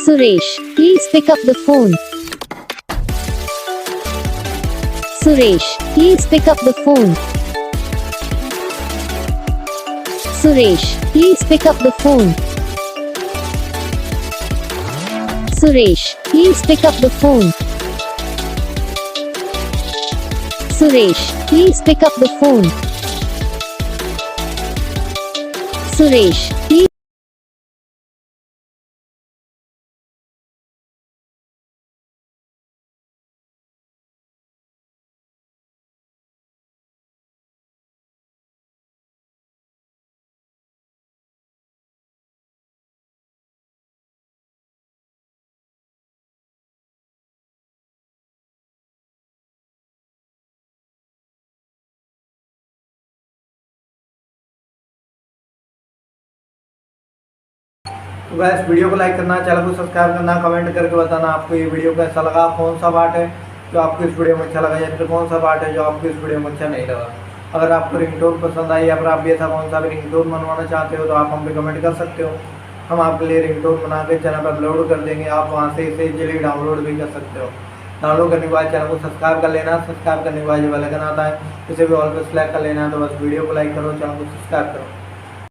Suresh, please pick up the phone. Suresh, please pick up the phone. Suresh, please pick up the phone. Suresh, please pick up the phone. Suresh, please pick up the phone. Suresh, please. तो guys video को like करना, channel को subscribe करना, comment करके बताना आपको ये video कैसा लगा, कौन सा पार्ट है जो आपको इस वीडियो में अच्छा लगा या फिर कौन सा पार्ट है जो आपको इस वीडियो में अच्छा नहीं लगा। अगर आपको रिंगटोन पसंद आई या फिर आप भी ऐसा कौन सा भी रिंगटोन बनवाना चाहते हो तो आप हम पे कमेंट कर सकते हो। हम आपके लिए रिंगटोन बना के चैनल पर अपलोड कर देंगे, आप वहाँ से इसे इजीली डाउनलोड भी कर सकते हो। डाउनलोड करने के बाद चैनल को सब्सक्राइब कर लेना, सब्सक्राइब करने के बाद जो बेल आइकन आता है उसे भी ऑल पर सेलेक्ट कर लेना। तो बस वीडियो को लाइक करो, चैनल को सब्सक्राइब करो।